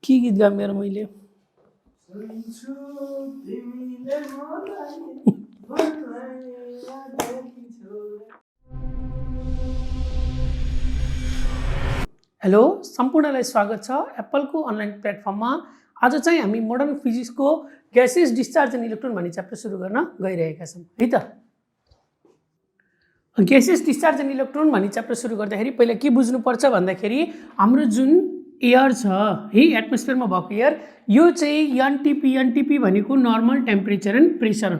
के गीत गाएँ मेरो मैले हेलो सम्पूर्णलाई स्वागत छ एप्पलको अनलाइन प्लेटफर्ममा। आज चाहिँ हामी मोडर्न फिजिक्सको ग्यासेस डिस्चार्ज एन्ड इलेक्ट्रोन भन्ने च्याप्टर सुरु गर्न गइरहेका छौँ है त। ग्यासेस डिस्चार्ज एन्ड इलेक्ट्रोन भन्ने च्याप्टर सुरु गर्दाखेरि पहिला के बुझ्नुपर्छ भन्दाखेरि हाम्रो जुन एयर छ है एटमोस्फियरमा भएको एयर यो चाहिँ एनटीपी भनेको नर्मल टेम्परेचर एन्ड प्रेसर।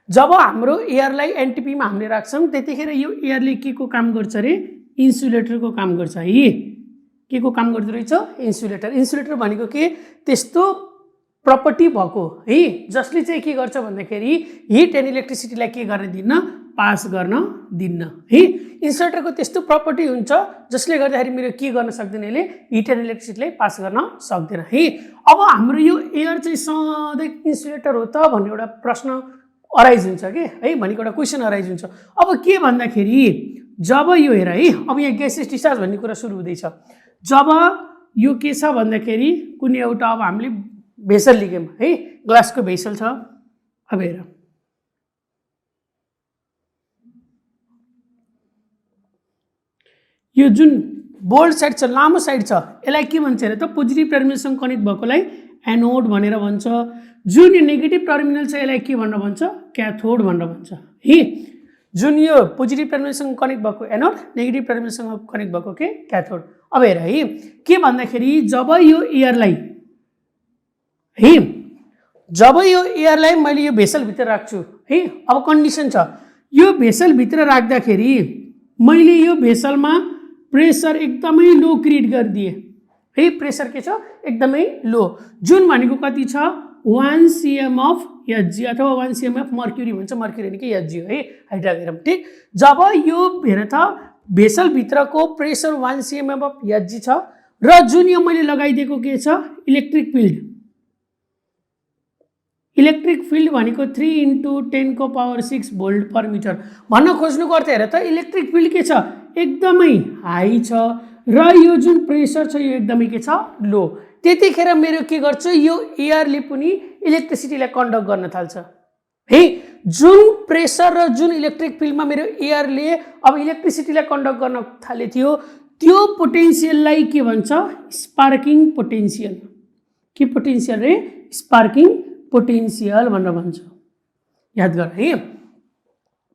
जब हाम्रो एयरलाई एनटीपीमा हामीले राख्छौँ त्यतिखेर यो एयरले के को काम गर्छ रे इन्सुलेटरको काम गर्छ है। के को काम गर्दो रहेछ इन्सुलेटर। इन्सुलेटर भनेको के त्यस्तो प्रपर्टी भएको है जसले चाहिँ के गर्छ भन्दाखेरि हिट एन्ड इलेक्ट्रिसिटीलाई के गर्न दिन्न पास गर्न दिन्न है। इन्सुलेटरको त्यस्तो प्रपर्टी हुन्छ जसले गर्दाखेरि मेरो के गर्न सक्दैन यसले हिट एन्ड इलेक्ट्रिसिटीलाई पास गर्न सक्दैन है। अब हाम्रो यो एयर चाहिँ सधैँ इन्सुलेटर हो त भन्ने एउटा प्रश्न अराइज हुन्छ कि है भनेको एउटा क्वेसन अराइज हुन्छ। अब के भन्दाखेरि जब यो हेर है अब यहाँ ग्यासेस डिस्चार्ज भन्ने कुरा सुरु हुँदैछ। जब यो के छ भन्दाखेरि कुनै एउटा अब हामीले भेसल लिगौँ है ग्लासको भेसल छ। अब हेर यो जुन बोल्ड साइड छ लामो साइड छ यसलाई के भन्छ अरे त पोजिटिभ टर्मिनलसँग कनेक्ट भएकोलाई एनोड भनेर भन्छ। जुन यो नेगेटिभ टर्मिनल छ यसलाई के भनेर भन्छ क्याथोड भनेर भन्छ है। जुन यो पोजिटिभ टर्मिनलसँग कनेक्ट भएको एनोड नेगेटिभ टर्मिनलसँग कनेक्ट भएको के क्याथोड। अब हेर है के भन्दाखेरि जब यो एयरलाई मैले यो भेसलभित्र राख्छु है। अब कन्डिसन छ यो भेसलभित्र राख्दाखेरि मैले यो भेसलमा प्रेसर एकदमै लो क्रिएट गरिदिएँ है। प्रेसर के छ एकदमै लो जुन भनेको कति छ 1 cm अफ Hg अथवा 1 cm अफ मर्क्युरी भन्छ। मर्क्युरी भनेको Hg हो है हाइड्रोग्राम ठीक। जब यो हेर त भेसलभित्रको प्रेसर 1 cm अफ Hg छ र जुन यो मैले लगाइदिएको के छ इलेक्ट्रिक फिल्ड। इलेक्ट्रिक फिल्ड भनेको 3 × 10⁻⁶ भोल्ट पर मिटर भन्न खोज्नुको अर्थ हेर त इलेक्ट्रिक फिल्ड के छ एकदमै हाई छ र यो जुन प्रेसर छ यो एकदमै के छ लो। त्यतिखेर मेरो के गर्छ यो एयरले पनि इलेक्ट्रिसिटीलाई कन्डक्ट गर्न थाल्छ है। जुन प्रेसर र जुन इलेक्ट्रिक फिल्डमा मेरो एयरले अब इलेक्ट्रिसिटीलाई कन्डक्ट गर्न थाले थियो त्यो पोटेन्सियललाई के भन्छ स्पार्किङ पोटेन्सियल। के पोटेन्सियल रे स्पार्किङ पोटेन्सियल भनेर भन्छ याद गर है।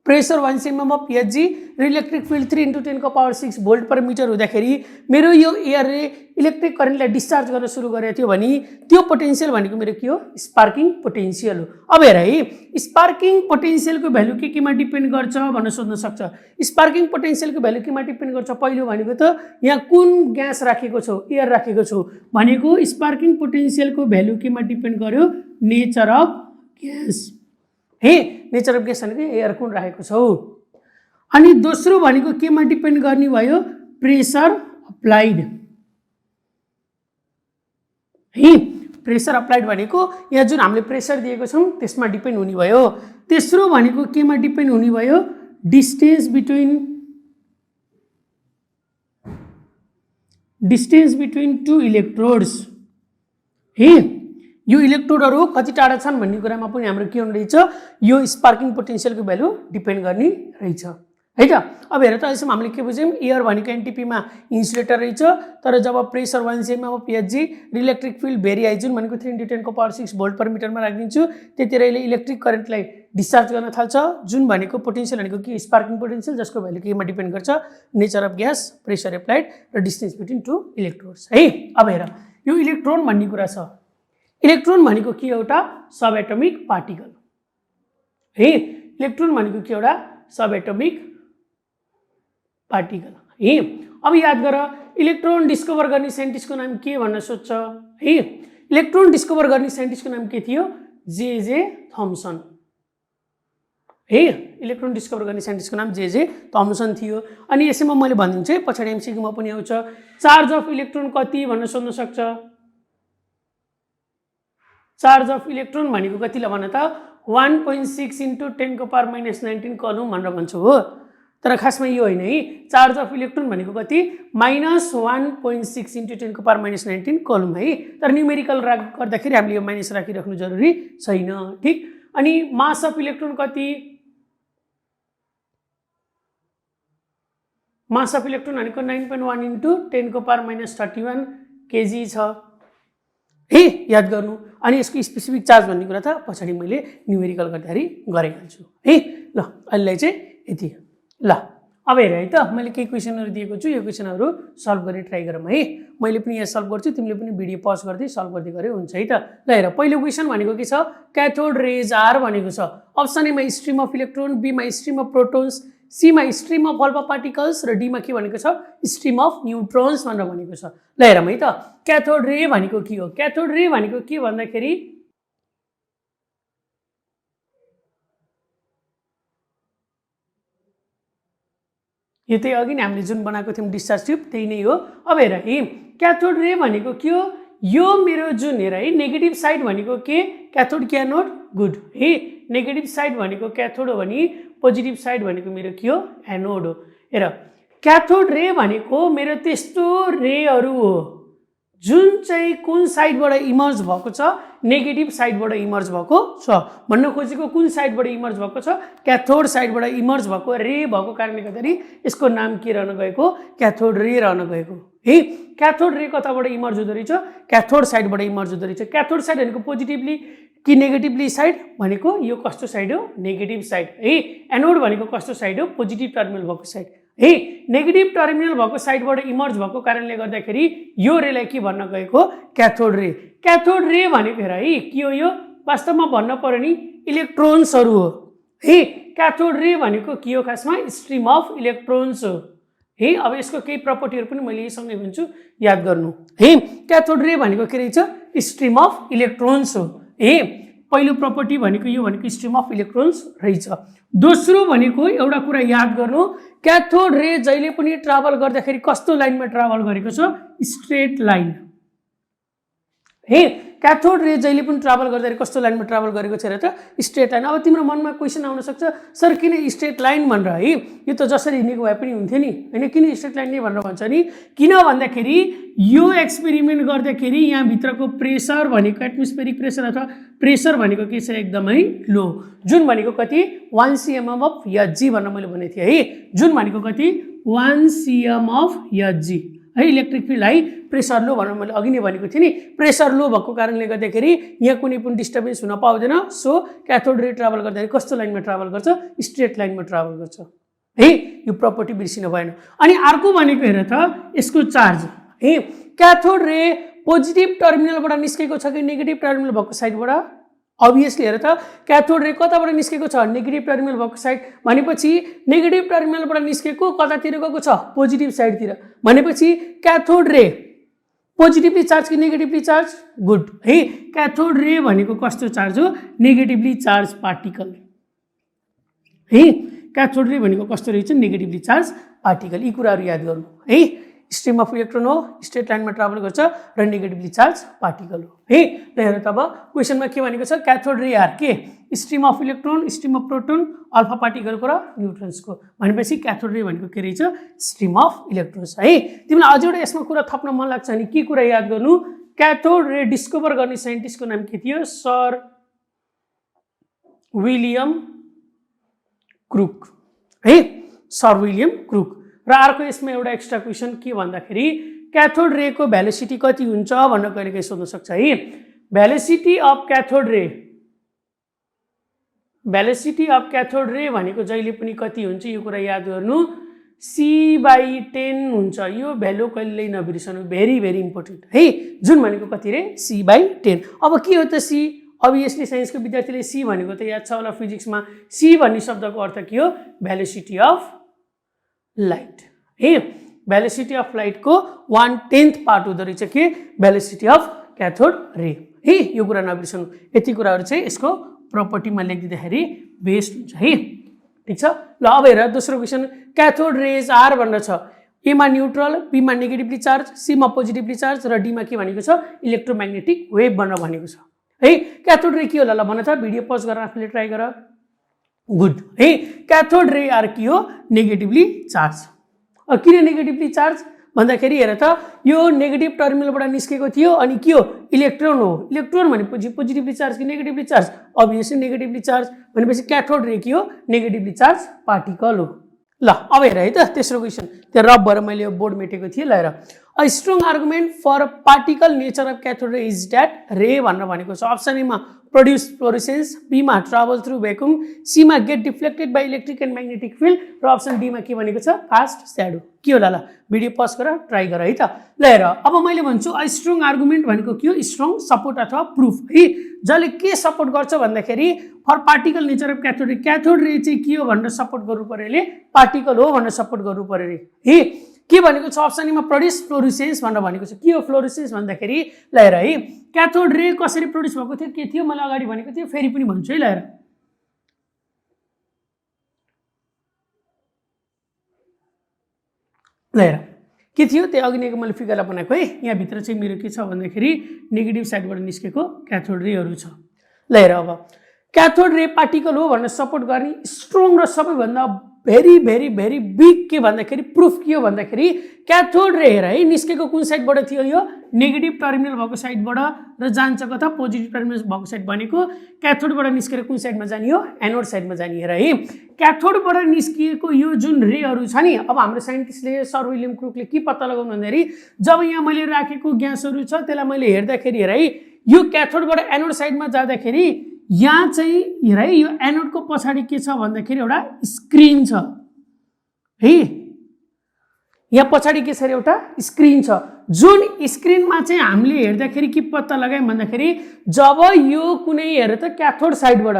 प्रेसर 1 cm अफ Hg र electric field 3 × 10⁻⁶ volt per metre हुँदाखेरि मेरो यो एयरले इलेक्ट्रिक करेन्टलाई डिस्चार्ज गर्न सुरु गरेको थियो भने त्यो पोटेन्सियल भनेको मेरो के हो स्पार्किङ पोटेन्सियल हो। अब हेर है स्पार्किङ पोटेन्सियलको भ्यालु केमा डिपेन्ड गर्छ भनेर सोध्न सक्छ। स्पार्किङ पोटेन्सियलको भ्यालु केमा डिपेन्ड गर्छ पहिलो भनेको त यहाँ कुन ग्यास राखेको छौ एयर राखेको छौ भनेको स्पार्किङ पोटेन्सियलको भ्यालु केमा डिपेन्ड गर्यो नेचर अफ ग्यास है। नेचर अफ ग्यास भनेको एयर कुन राखेको छौ। अनि दोस्रो भनेको केमा डिपेन्ड गर्ने भयो प्रेसर अप्लाइड है। प्रेसर अप्लाइड भनेको यहाँ जुन हामीले प्रेसर दिएको छौँ त्यसमा डिपेन्ड हुने भयो। तेस्रो भनेको केमा डिपेन्ड हुने भयो डिस्टेन्स बिट्विन टु इलेक्ट्रोड्स है। यो इलेक्ट्रोडहरू कति टाढा छन् भन्ने कुरामा पनि हाम्रो के हुने रहेछ यो स्पार्किङ पोटेन्सियलको भ्यालु डिपेन्ड गर्ने रहेछ है त। अब हेर त अहिलेसम्म हामीले के बुझ्यौँ एयर भनेको एनटीपीमा इन्सुलेटर रहेछ तर जब प्रेसर 1 cm अफ Hg र इलेक्ट्रिक फिल्ड भेरी हाई जुन भनेको 3 × 10⁻⁶ भोल्ट पर मिटरमा राखिदिन्छु त्यतिखेर यसले इलेक्ट्रिक करेन्टलाई डिस्चार्ज गर्न थाल्छ। जुन भनेको पोटेन्सियल भनेको के स्पार्किङ पोटेन्सियल जसको भ्यालु केमा डिपेन्ड गर्छ nature of gas pressure applied र डिस्टेन्स बिट्विन टु इलेक्ट्रोड्स है। अब हेर यो इलेक्ट्रोन भन्ने कुरा छ। इलेक्ट्रोन भनेको के एउटा सब एटोमिक पार्टिकल है। इलेक्ट्रोन भनेको के एउटा सब एटोमिक पार्टिकल है। अब याद गर इलेक्ट्रोन डिस्कभर गर्ने साइन्टिस्टको नाम के भन्न सोध्छ है। इलेक्ट्रोन डिस्कभर गर्ने साइन्टिस्टको नाम के थियो जे थम्सन है। इलेक्ट्रोन डिस्कभर गर्ने साइन्टिस्टको नाम जे थम्सन थियो। अनि यसैमा मैले भनिदिन्छु है पछाडि एमसीक्यूमा पनि आउँछ चार्ज अफ इलेक्ट्रोन कति भन्न सोध्न सक्छ। चार्ज अफ इलेक्ट्रोन भनेको कतिलाई भन त 1.6 × 10⁻⁻19 कलम भनेर भन्छौ हो। तर खासमा यो होइन है। चार्ज अफ इलेक्ट्रोन भनेको कति -1.6 × 10⁻19 कोलम है। तर न्युमेरिकल गर्दाखेरि हामीले यो माइनस राखिराख्नु जरुरी छैन, ठीक। अनि मास अफ इलेक्ट्रोन कति, मास अफ इलेक्ट्रोन भनेको 9.1 × 10⁻31 केजी छ है, याद गर्नु। अनि यसको स्पेसिफिक चार्ज भन्ने कुरा त पछाडि मैले न्युमेरिकल गर्दाखेरि गरिहाल्छु है। ल अहिलेलाई चाहिँ यति। ल अब हेर है त, मैले केही क्वेसनहरु दिएको छु, यो क्वेसनहरु सल्भ गर्ने ट्राई गरौँ है। मैले पनि यहाँ सल्भ गर्छु, तिमीले पनि भिडियो पज गर्दै सल्भ गर्दै गरे हुन्छ है त। ल हेर, पहिलो क्वेसन भनेको के छ, क्याथोड रेज आर भनेको छ। अप्सन ए मा स्ट्रिम अफ इलेक्ट्रोन, बी मा स्ट्रिम अफ प्रोटोन्स, सी मा स्ट्रिम अफ अल्फा पार्टिकल्स र डी मा के भनेको छ, स्ट्रिम अफ न्यूट्रोन्स भनेर भनेको छ। ल हेरौँ है त, क्याथोड रे भनेको के हो। क्याथोड रे भनेको के भन्दाखेरि यो चाहिँ अघि नै हामीले जुन बनाएको थियौं डिस्चार्ज ट्युब त्यही नै हो। अब हेर है, क्याथोड रे भनेको के हो, यो मेरो जुन हेर है नेगेटिभ साइड भनेको के, क्याथोड क्यानोड गुड है। नेगेटिभ साइड भनेको क्याथोड हो भने पोजिटिभ साइड भनेको मेरो के हो, एनोड हो। हेर, क्याथोड रे भनेको मेरो त्यस्तो रेहरू हो जुन चाहिँ कुन साइडबाट इमर्ज भएको छ, नेगेटिभ साइडबाट इमर्ज भएको छ। भन्न खोजेको कुन साइडबाट इमर्ज भएको छ, क्याथोड साइडबाट इमर्ज भएको रे भएको कारणले गर्दाखेरि यसको नाम के रहन गएको, क्याथोड रे रहन गएको है। क्याथोड रे कताबाट इमर्ज हुँदो रहेछ, क्याथोड साइडबाट इमर्ज हुँदो रहेछ। क्याथोड साइड भनेको पोजिटिभली कि नेगेटिभली साइड भनेको यो कस्तो साइड हो, नेगेटिभ साइड है। एनोड भनेको कस्तो साइड हो, पोजिटिभ टर्मिनल भएको साइड है। नेगेटिभ टर्मिनल भएको साइडबाट इमर्ज भएको कारणले गर्दाखेरि यो रेलाई के भन्न गएको, क्याथोड रे। क्याथोड रे भनेको हेर है के हो, यो वास्तवमा भन्न पर्यो नि इलेक्ट्रोन्सहरू हो है। क्याथोड रे भनेको के हो, खासमा स्ट्रिम अफ इलेक्ट्रोन्स हो है। अब यसको केही प्रपर्टीहरू पनि मैले यहीसँगै भन्छु, याद गर्नु है। क्याथोड रे भनेको के रहेछ, स्ट्रिम अफ इलेक्ट्रोन्स हो है। पहिलो प्रपर्टी भनेको यो भनेको स्ट्रिम अफ इलेक्ट्रोन्स रहेछ। दोस्रो भनेको एउटा कुरा याद गर्नु, क्याथोड रे जहिले पनि ट्राभल गर्दाखेरि कस्तो लाइनमा ट्राभल गरेको छ, स्ट्रेट लाइन है। क्याथोड रे जहिले पनि ट्राभल गर्दाखेरि कस्तो लाइनमा ट्राभल गरेको छ र त, स्ट्रेट लाइन। अब तिम्रो मनमा क्वेसन आउन सक्छ, सर किन स्ट्रेट लाइन भनेर है, यो त जसरी हिँडेको भए पनि हुन्थ्यो नि हैन, किन स्ट्रेट लाइन नै भनेर भन्छ नि, किन भन्दाखेरि यो एक्सपेरिमेन्ट गर्दाखेरि यहाँ भित्रको प्रेसर भनेको एटमोस्फेरिक प्रेसर अथवा प्रेसर भनेको के छ, एकदमै लो, जुन भनेको कति 1 cm अफ Hg भनेर मैले भनेको थिएँ है। जुन भनेको कति 1 cm अफ Hg है, इलेक्ट्रिक फिल्ड हाई, प्रेसर लो भनेर मैले अघि नै भनेको थिएँ नि। प्रेसर लो भएको कारणले गर्दाखेरि यहाँ कुनै पनि डिस्टर्बेन्स हुन पाउँदैन। सो क्याथोड रे ट्राभल गर्दाखेरि कस्तो लाइनमा ट्राभल गर्छ, स्ट्रेट लाइनमा ट्राभल गर्छ है। यो प्रपर्टी बिर्सिनु भएन। अनि अर्को भनेको हेर त, यसको चार्ज है। क्याथोड रे पोजिटिभ टर्मिनलबाट निस्केको छ कि नेगेटिभ टर्मिनल भएको साइडबाट, अभियसली हेर त क्याथोड रे कताबाट निस्केको छ, नेगेटिभ टर्मिनल भएको साइड भनेपछि नेगेटिभ टर्मिनलबाट निस्केको कतातिर गएको छ, पोजिटिभ साइडतिर। भनेपछि क्याथोड रे पोजिटिभली चार्ज कि नेगेटिभली चार्ज, गुड है। क्याथोड रे भनेको कस्तो चार्ज हो, नेगेटिभली चार्ज पार्टिकल है। क्याथोड रे भनेको कस्तो रहेछ, नेगेटिभली चार्ज पार्टिकल। यी कुराहरू याद गर्नु है। स्ट्रिम अफ इलेक्ट्रोन हो, स्ट्रेट लाइनमा ट्राभल गर्छ र नेगेटिभली चार्ज पार्टिकल हो है। ल हेर त, अब क्वेसनमा के भनेको छ, क्याथोड रे आर के, stream of electron, stream of proton, alpha पार्टिकलको र न्युट्रोन्सको। भनेपछि क्याथोड रे भनेको के रहेछ, स्ट्रिम अफ इलेक्ट्रोन्स है। तिमीलाई अझ एउटा यसमा कुरा थप्न मन लाग्छ भने के कुरा याद गर्नु, क्याथोड रे डिस्कभर गर्ने साइन्टिस्टको नाम के थियो, सर विलियम क्रुक है, सर विलियम क्रुक। र अर्को यसमा एउटा एक्स्ट्रा क्वेसन के भन्दाखेरि क्याथोड रे को भेलोसिटी कति हुन्छ भनेर कहिलेकाहीँ सोध्न सक्छ है। भेलोसिटी अफ क्याथोड रे, भेलोसिटी अफ क्याथोड रे भनेको जहिले पनि कति हुन्छ, यो कुरा याद गर्नु, c/10 हुन्छ। यो भ्यालु कहिल्यै नबिर्सनु, भेरी भेरी इम्पोर्टेन्ट है। जुन भनेको कति रे, c/10। अब के हो त c, अभियसली साइन्सको विद्यार्थीले c भनेको त याद छ होला फिजिक्समा। c भन्ने शब्दको अर्थ के हो, भेलोसिटी अफ लाइट है। भेलोसिटी अफ लाइट को 1/10 पार्ट हुँदो रहेछ के, भेलोसिटी अफ क्याथोड रे है। यो कुरा नबिर्सनु, यति कुराहरू चाहिँ यसको प्रपर्टीमा लेखिदिँदाखेरि बेस्ट हुन्छ है। ठीक छ। ल अब हेर दोस्रो क्वेसन, क्याथोड रेज आर भनेर छ, ए मा न्यूट्रल, बी मा नेगेटिभली चार्ज, सी मा पोजिटिभली चार्ज र डी मा के भनेको छ, इलेक्ट्रोम्याग्नेटिक वेभ भनेर भनेको छ है। क्याथोड रे के होला ल भन त, भिडियो पज गरेर आफूले ट्राई गर। गुड है। क्याथोड रे आर के हो नेगेटिभली चार्ज। किन नेगेटिभली चार्ज भन्दाखेरि हेर त यो नेगेटिभ टर्मिनलबाट निस्केको थियो अनि के हो इलेक्ट्रोन हो। इलेक्ट्रोन भनेपछि पोजिटिभली चार्ज कि negatively charge obviously negatively charge भनेपछि क्याथोड रे के हो नेगेटिभली चार्ज पार्टिकल हो। ल अब हेर है त तेस्रो क्वेसन त्यो रब भएर मैले यो बोर्ड मेटेको थिएँ। ल हेर a strong argument for particle nature of cathode ray is that रे भनेर भनेको छ। अप्सन एमा प्रोड्युस फ्लोरेसेन्स, बीमा ट्राभल थ्रु भ्याकुम, सीमा get deflected by electric and magnetic field र अप्सन डीमा के भनेको छ कास्ट स्याडो। के होला ल भिडियो पज गर ट्राई गर है त। ल हेर अब मैले भन्छु अ स्ट्रङ आर्गुमेन्ट भनेको के हो स्ट्रङ सपोर्ट अथवा प्रुफ है। जसले के सपोर्ट गर्छ भन्दाखेरि for particle nature of cathode रे, क्याथोड रे चाहिँ के हो भनेर सपोर्ट गर्नु पर्यो अरे पार्टिकल हो भनेर सपोर्ट गर्नु पर्यो अरे है। के भनेको छ अप्सनमा प्रोड्युस फ्लोरेसेन्स भनेर भनेको छ। के हो फ्लोरेसेन्स भन्दाखेरि ल हेर है क्याथोड रे कसरी प्रोड्युस भएको थियो के थियो मैले अगाडि भनेको थियो फेरि पनि भन्छु है। ल हेर ल हेर के थियो त्यो अघि नै मैले फिगरलाई बनाएको है। यहाँ भित्र चाहिँ मेरो के छ भन्दाखेरि नेगेटिभ साइडबाट निस्केको क्याथोड रेहरू छ। ल हेर अब क्याथोड रे पार्टिकल हो भनेर सपोर्ट गर्ने स्ट्रङ र सबैभन्दा भेरी भेरी भेरी बिग के भन्दाखेरि प्रुफ के हो भन्दाखेरि क्याथोड रे हेर है निस्केको कुन साइडबाट थियो यो नेगेटिभ टर्मिनल भएको साइडबाट र जान्छ कता पोजिटिभ टर्मिनल भएको साइड भनेको क्याथोडबाट निस्केर कुन साइडमा जाने हो एनोड साइडमा जाने हेर है। क्याथोडबाट निस्किएको यो जुन रेहरू छ नि अब हाम्रो साइन्टिस्टले सर विलियम क्रुकले के पत्ता लगाउनु भन्दाखेरि जब यहाँ मैले राखेको ग्यासहरू छ त्यसलाई मैले हेर्दाखेरि हेर है यो क्याथोडबाट एनोड साइडमा जाँदाखेरि यहाँ चाहिँ हेर है यो एनोडको पछाडि के छ भन्दाखेरि एउटा स्क्रिन छ है। यहाँ पछाडि के छ अरे एउटा स्क्रिन छ जुन स्क्रिनमा चाहिँ हामीले हेर्दाखेरि के पत्ता लगायौँ भन्दाखेरि जब यो कुनै हेर त क्याथोड साइडबाट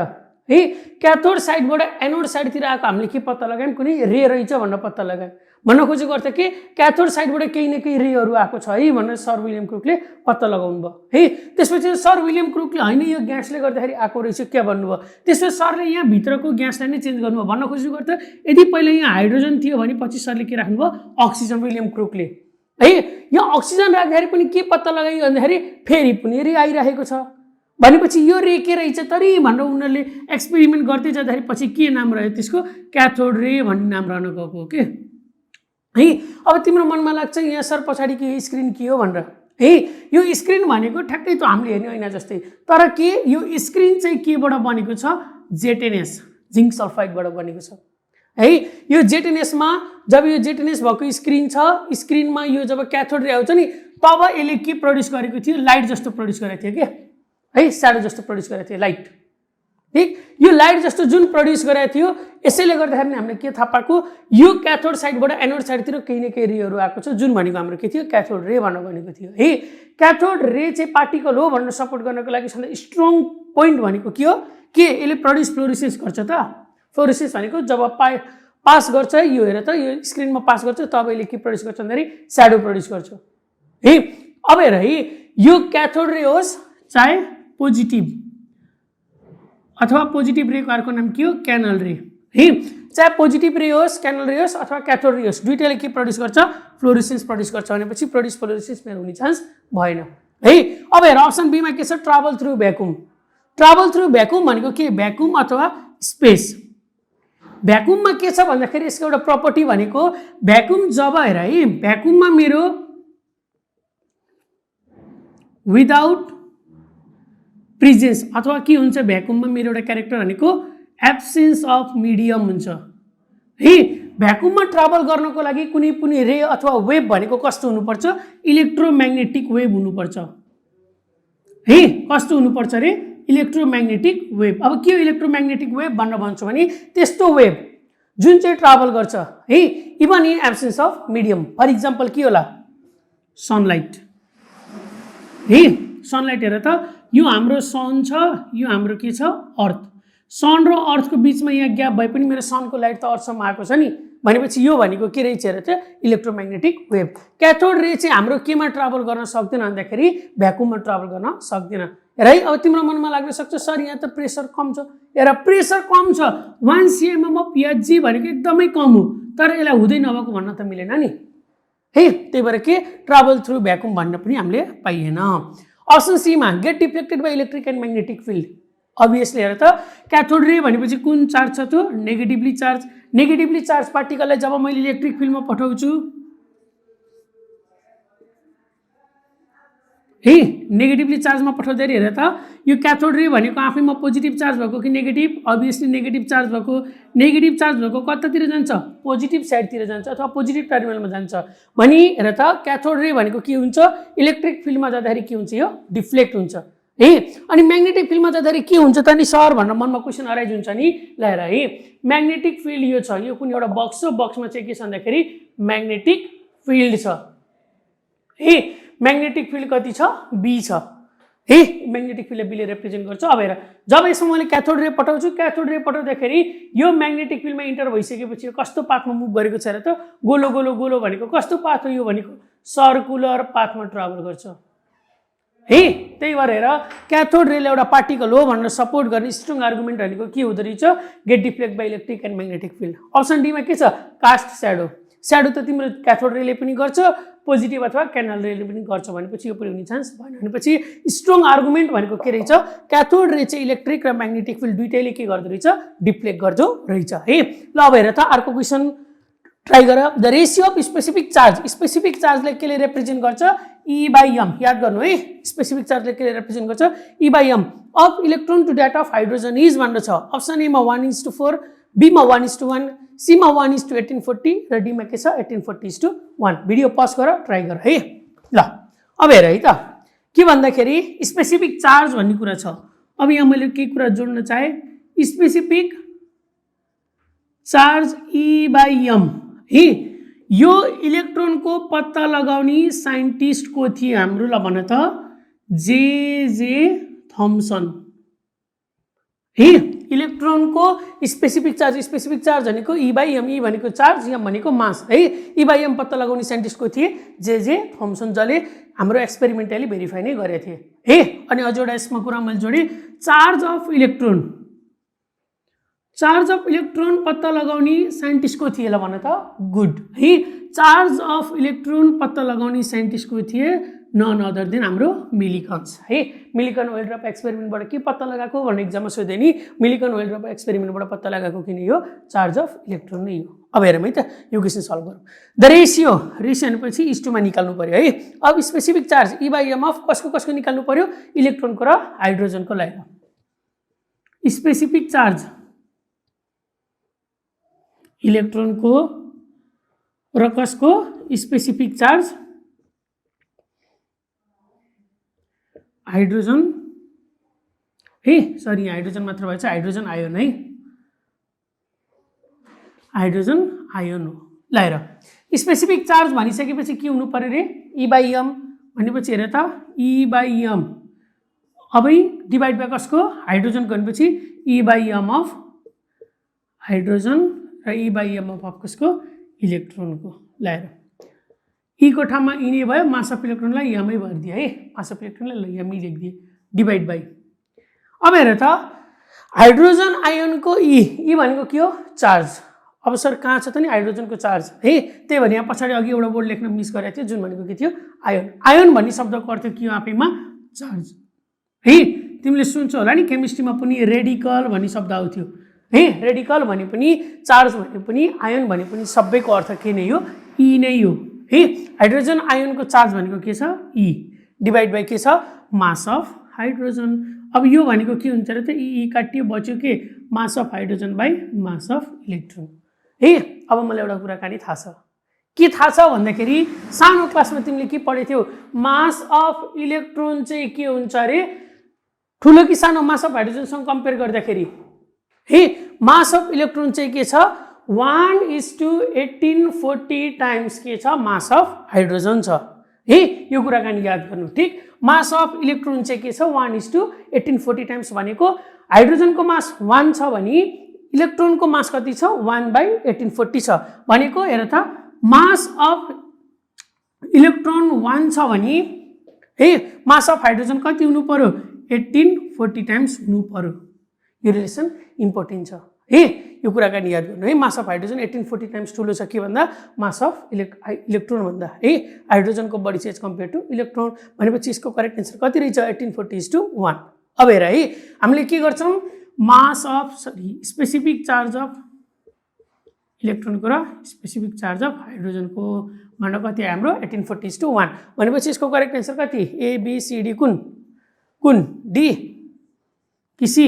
है क्याथोड साइडबाट एनोड साइडतिर आएको हामीले के पत्ता लगायौँ कुनै रे रहेछ भनेर पत्ता लगायौँ। भन्न खोजेको अर्थ के क्याथोड साइडबाट केही न केही रेहरू आएको छ है भनेर सर विलियम क्रुकले पत्ता लगाउनु भयो है। त्यसपछि सर विलियम क्रुकले होइन यो ग्यासले गर्दाखेरि आएको रहेछ क्या भन्नुभयो। त्यसपछि सरले यहाँ भित्रको ग्यासलाई नै चेन्ज गर्नुभयो। भन्न खोजेको अर्थ यदि पहिले यहाँ हाइड्रोजन थियो भने पछि सरले के राख्नुभयो अक्सिजन विलियम क्रुकले है। यहाँ अक्सिजन राख्दाखेरि पनि के पत्ता लगायो भन्दाखेरि फेरि पनि रे आइरहेको छ भनेपछि यो रे के रहेछ तरी भनेर उनीहरूले एक्सपेरिमेन्ट गर्दै जाँदाखेरि पछि के नाम रह्यो त्यसको क्याथोड रे भन्ने नाम रहन गएको हो के है। अब तिम्रो मनमा लाग्छ यहाँ सर पछाडिको यो स्क्रिन के हो भनेर है यो स्क्रिन भनेको ठ्याक्कै त हामीले हेर्ने होइन जस्तै तर के यो स्क्रिन चाहिँ केबाट बनेको छ जेटेनेस जिङ्क सल्फाइडबाट बनेको छ है। यो जेटेनेसमा जब यो जेटेनेस भएको स्क्रिन छ स्क्रिनमा यो जब क्याथोड रे आउँछ नि तब यसले के प्रड्युस गरेको थियो लाइट जस्तो प्रड्युस गरेको थियो क्या है स्याडो जस्तो प्रड्युस गरेको थियो लाइट ठीक। यो लाइट जस्तो जुन प्रड्युस गरेको थियो यसैले गर्दाखेरि हामीले के थाहा पाएको यो क्याथोड साइडबाट एनोड साइडतिर केही न केही रेहरू आएको छ जुन भनेको हाम्रो के थियो क्याथोड रे भनेर भनेको थियो है। क्याथोड रे चाहिँ पार्टिकल हो भनेर सपोर्ट गर्नको लागि सबभन्दा स्ट्रङ पोइन्ट भनेको के हो के यसले प्रड्युस फ्लोरेसेन्स गर्छ त। फ्लोरेसेन्स भनेको जब पास गर्छ यो हेर त यो स्क्रिनमा पास गर्छ तब यसले के प्रड्युस गर्छ भन्दाखेरि स्याडो प्रड्युस गर्छ है। अब हेर है यो क्याथोड रे होस् चाहे पोजिटिभ अथवा पोजिटिभ रेको अर्को नाम के हो क्यानल रे है। चाहे पोजिटिभ रे होस् क्यानल रे होस् अथवा क्याथोड रे होस् दुईटाले के प्रड्युस गर्छ फ्लोरेसेन्स प्रड्युस गर्छ भनेपछि प्रड्युस फ्लोरेसेन्स मेरो हुने चान्स भएन है। अब हेर अप्सन बीमा के छ travel through vacuum. Travel through vacuum भनेको के भ्याकुम अथवा स्पेस। भ्याकुममा के छ भन्दाखेरि यसको एउटा प्रपर्टी भनेको भ्याकुम जब हेर है भ्याकुममा मेरो विदाउट प्रेजेन्स अथवा के हुन्छ भ्याकुममा मेरो एउटा क्यारेक्टर भनेको एब्सेन्स अफ मिडियम हुन्छ है। भ्याकुममा ट्राभल गर्नको लागि कुनै पनि रे अथवा वेभ भनेको कस्तो हुनुपर्छ इलेक्ट्रोम्याग्नेटिक वेभ हुनुपर्छ है। कस्तो हुनुपर्छ रे इलेक्ट्रोम्याग्नेटिक वेभ। अब के हो इलेक्ट्रोम्याग्नेटिक वेभ भनेर भन्छु भने त्यस्तो वेभ जुन चाहिँ ट्राभल गर्छ है even in absence of medium. For example के होला सनलाइट है। सनलाइट हेर त यो हाम्रो सन छ यो हाम्रो के छ अर्थ। सन र अर्थको बिचमा यहाँ ग्याप भए पनि मेरो सनको लाइट त अर्थसम्म आएको छ नि भनेपछि यो भनेको के रहेछ हेर त इलेक्ट्रोम्याग्नेटिक वेभ। क्याथोड रे चाहिँ हाम्रो केमा ट्राभल गर्न सक्दैन भन्दाखेरि भ्याकुममा ट्राभल गर्न सक्दैन हेर है। अब तिम्रो मनमा लाग्न सक्छ सर यहाँ त प्रेसर कम छ हेर प्रेसर कम छ 1 cm अफ Hg भनेको एकदमै कम हो तर यसलाई हुँदै नभएको भन्न त मिलेन नि है। त्यही भएर के ट्राभल थ्रु भ्याकुम भन्न पनि हामीले पाइएन। अप्सन सीमा get deflected by electric and magnetic field. Obviously हेर त क्याथोड रे भनेपछि कुन चार्ज छ त्यो नेगेटिभली चार्ज पार्टिकललाई जब मैले इलेक्ट्रिक फिल्डमा पठाउँछु है नेगेटिभली चार्जमा पठाउँदाखेरि हेर त यो क्याथोड रे भनेको आफैमा पोजिटिभ चार्ज भएको कि नेगेटिभ अभियसली नेगेटिभ चार्ज भएको कतातिर जान्छ पोजिटिभ साइडतिर जान्छ अथवा पोजिटिभ टर्मिनलमा जान्छ भने हेर त क्याथोड रे भनेको के हुन्छ इलेक्ट्रिक फिल्डमा जाँदाखेरि के हुन्छ यो डिफ्लेक्ट हुन्छ है अनि म्याग्नेटिक फिल्डमा जाँदाखेरि के हुन्छ त नि सर भनेर मनमा क्वेसन अराइज हुन्छ नि ल है म्याग्नेटिक फिल्ड यो छ यो कुन एउटा बक्स छ बक्समा चाहिँ के छ भन्दाखेरि म्याग्नेटिक फिल्ड छ है म्याग्नेटिक फिल्ड कति छ बी छ है म्याग्नेटिक फिल्डलाई बीले रिप्रेजेन्ट गर्छ अब हेर जब यसमा मैले क्याथोड रे पठाउँछु क्याथोड रे पठाउँदाखेरि यो म्याग्नेटिक फिल्डमा इन्टर भइसकेपछि कस्तो पाथमा मुभ गरेको छ र त गोलो गोलो गोलो भनेको कस्तो पाथ हो यो भनेको सर्कुलर पाथमा ट्राभल गर्छ है त्यही भएर हेर क्याथोड रेले एउटा पार्टिकल हो भनेर सपोर्ट गर्ने स्ट्रङ आर्गुमेन्ट भनेको के हुँदो रहेछ get deflect by electric and magnetic field option डीमा के छ कास्ट स्याडो त तिम्रो क्याथोड रेले पनि गर्छ पोजिटिभ अथवा क्यानल रेले पनि गर्छ भनेपछि यो पनि हुने चान्स भएन भनेपछि स्ट्रङ आर्गुमेन्ट भनेको के रहेछ क्याथोड रे चाहिँ इलेक्ट्रिक र म्याग्नेटिक फिल्ड दुईटैले के गर्दो रहेछ डिफ्लेक्ट गर्दो रहेछ है ल अब हेर त अर्को क्वेसन ट्राई गर द रेसियो अफ स्पेसिफिक चार्जलाई केले रिप्रेजेन्ट गर्छ ई बाई एम याद गर्नु है स्पेसिफिक चार्जले केले रिप्रेजेन्ट गर्छ e by am of electron to that of hydrogen is भनेर छ अप्सन ए मा 1:4 बी मा 1:1 सी मा 1:1840 र डी मा के छ 1840:1 भिडियो पज गर ट्राई गर है ल अब हेर है त के भन्दाखेरि स्पेसिफिक चार्ज भन्ने कुरा छ अब यहाँ मैले के कुरा जोड्न चाहे specific charge E by M है यो इलेक्ट्रोनको पत्ता लगाउने साइन्टिस्ट को थिए हाम्रो ल भन त जे थम्सन है इलेक्ट्रोनको स्पेसिफिक चार्ज भनेको ई बाई एम ई भनेको चार्ज एम भनेको मास है ई बाई एम पत्ता लगाउने साइन्टिस्ट को थिए जे थम्सन जसले हाम्रो एक्सपेरिमेन्टली भेरिफाई नै गरेका थिए है अनि अझ एउटा यसमा कुरा मैले जोडेँ चार्ज अफ इलेक्ट्रोन पत्ता लगाउने साइन्टिस्ट को थिए ल भन त गुड है चार्ज अफ इलेक्ट्रोन पत्ता लगाउने साइन्टिस्ट को थिए नन अदर देन हाम्रो मिलिकन्स है मिलिकन ओइल ड्रप एक्सपेरिमेन्टबाट के पत्ता लगाएको भन्ने एक्जाममा सोधे नि मिलिकन ओइल ड्रप एक्सपेरिमेन्टबाट पत्ता लगाएको किन यो चार्ज अफ इलेक्ट्रोन नै हो अब हेरौँ है त यो क्वेसन सल्भ गरौँ द रेसियो भनेपछि इस्टुमा निकाल्नु पर्यो है अब specific charge E by am of कसको निकाल्नु पर्यो इलेक्ट्रोनको र हाइड्रोजनको लगाएर स्पेसिफिक चार्ज इलेक्ट्रोनको र कसको स्पेसिफिक चार्ज हाइड्रोजन है सरी हाइड्रोजन मात्र भएछ हाइड्रोजन आयोन हो ल हेर स्पेसिफिक चार्ज भनिसकेपछि के हुनु पर्यो रे ई बाई एम भनेपछि हेर त ई बाई एम अब डिभाइड बाई कसको हाइड्रोजन भनेपछि ई बाई एम अफ हाइड्रोजन र ई बाई एम अफ कसको इलेक्ट्रोनको ल हेर ई को ठाउँमा ई नै भयो मास अफ इलेक्ट्रोनलाई एमै भरिदिए है मास अफ इलेक्ट्रोनलाई एमै लेखिदिए डिभाइड बाई अब हेर त हाइड्रोजन आयोनको ई भनेको के हो चार्ज अब सर कहाँ छ त नि हाइड्रोजनको चार्ज है त्यही भएर यहाँ पछाडि अघि एउटा बोर्ड लेख्न मिस गरेको थियो जुन भनेको के थियो आयोन भन्ने शब्दको अर्थ के हो आफैमा चार्ज है तिमीले सुन्छौ होला नि केमिस्ट्रीमा पनि रेडिकल भन्ने शब्द आउँथ्यो है रेडिकल भने पनि चार्ज भने पनि आयोन भने पनि सबैको अर्थ के नै हो ई नै हो है हाइड्रोजन आयोनको चार्ज भनेको के छ ई डिभाइड बाई के छ मास अफ हाइड्रोजन अब यो भनेको के हुन्छ र त ई काटियो बच्यो के mass of hydrogen by mass of electron है अब मलाई एउटा कुराकानी थाहा छ के थाहा छ भन्दाखेरि सानो क्लासमा तिमीले के पढेथ्यौ मास अफ इलेक्ट्रोन चाहिँ के हुन्छ अरे ठुलो कि सानो मास अफ हाइड्रोजनसँग कम्पेयर गर्दाखेरि है मास अफ इलेक्ट्रोन चाहिँ के छ 1:1840 टाइम्स के छ मास अफ हाइड्रोजन छ है यो कुराकानी याद गर्नु ठीक मास अफ इलेक्ट्रोन चाहिँ के छ 1:1840 टाइम्स भनेको हाइड्रोजनको मास 1 छ भने इलेक्ट्रोनको मास कति छ 1/1840 छ भनेको हेर त मास अफ इलेक्ट्रोन 1 छ भने है मास अफ हाइड्रोजन कति हुनु पर्यो 1840 टाइम्स हुनु पर्यो यो रिलेसन इम्पोर्टेन्ट छ है यो कुराकानी याद गर्नु है मास अफ हाइड्रोजन 1840 टाइम्स ठुलो छ के भन्दा मास अफ इलेक्ट्रोन भन्दा है हाइड्रोजनको बडी छ एज कम्पेयर टु इलेक्ट्रोन भनेपछि यसको करेक्ट एन्सर कति रहेछ 1840:1 अब हेर है हामीले के गर्छौँ mass of specific charge of इलेक्ट्रोनको र स्पेसिफिक चार्ज अफ हाइड्रोजनको भन्दा कति हाम्रो 1840:1 भनेपछि यसको करेक्ट एन्सर कति ए बी सी डी कुन डी कि सी